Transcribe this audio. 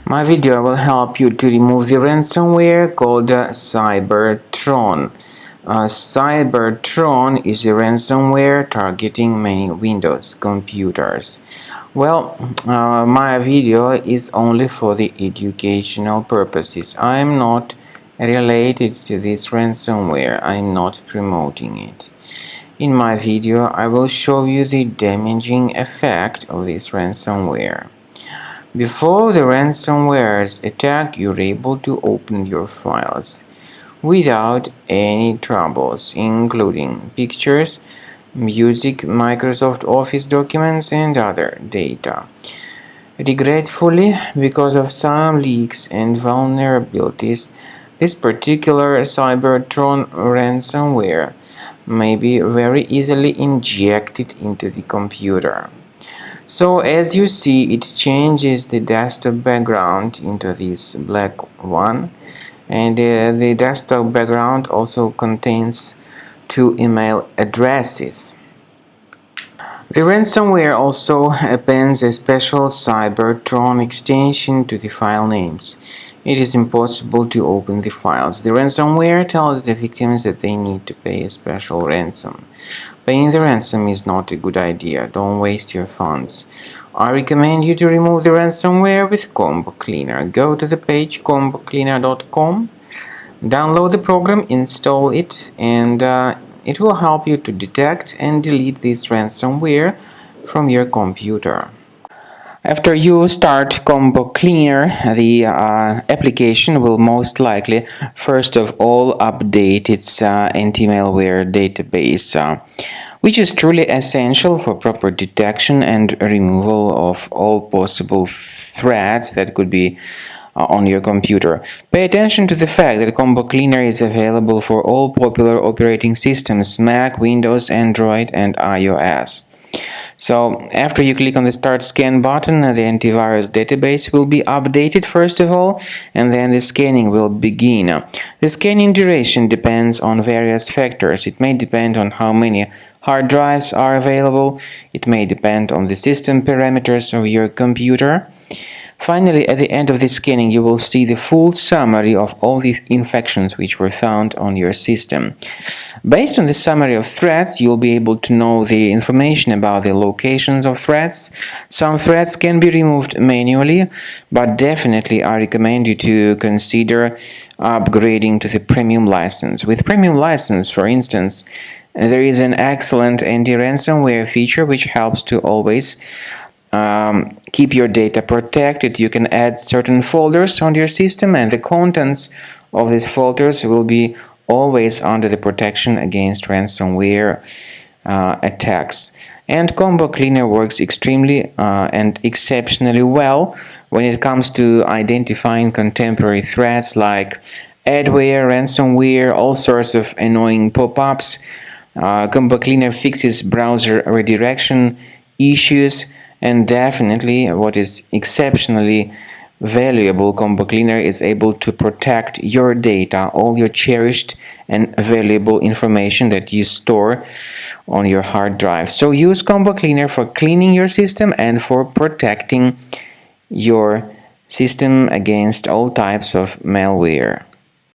My video will help you to remove the ransomware called Cybertron. Cybertron is a ransomware targeting many Windows computers. My video is only for the educational purposes. I am not related to this ransomware. I am not promoting it. In my video, I will show you the damaging effect of this ransomware. Before the ransomware's attack, you're able to open your files without any troubles, including pictures, music, Microsoft Office documents, and other data. Regretfully, because of some leaks and vulnerabilities, this particular Cybertron ransomware may be very easily injected into the computer. So as you see, it changes the desktop background into this black one, and the desktop background also contains 2 email addresses. The ransomware also appends a special Cybertron extension to the file names. It is impossible to open the files. The ransomware tells the victims that they need to pay a special ransom. Paying the ransom is not a good idea. Don't waste your funds. I recommend you to remove the ransomware with Combo Cleaner. Go to the page combocleaner.com, download the program, install it, and it will help you to detect and delete this ransomware from your computer. After you start Combo Cleaner, the application will most likely first of all update its anti-malware database, which is truly essential for proper detection and removal of all possible threats that could be on your computer. Pay attention to the fact that Combo Cleaner is available for all popular operating systems: Mac, Windows, Android, and iOS. So after you click on the Start Scan button, the antivirus database will be updated first of all, and then the scanning will begin. The scanning duration depends on various factors. It may depend on how many hard drives are available. It may depend on the system parameters of your computer. Finally, at the end of the scanning, you will see the full summary of all the infections which were found on your system. Based on the summary of threats, you'll be able to know the information about the locations of threats. Some threats can be removed manually, but definitely I recommend you to consider upgrading to the premium license. With premium license, for instance, there is an excellent anti-ransomware feature which helps to always keep your data protected. You can add certain folders on your system, and the contents of these folders will be always under the protection against ransomware attacks. And Combo Cleaner works extremely and exceptionally well when it comes to identifying contemporary threats like adware, ransomware, all sorts of annoying pop-ups. Combo Cleaner fixes browser redirection issues. And definitely, what is exceptionally valuable, Combo Cleaner is able to protect your data, all your cherished and valuable information that you store on your hard drive. So use Combo Cleaner for cleaning your system and for protecting your system against all types of malware.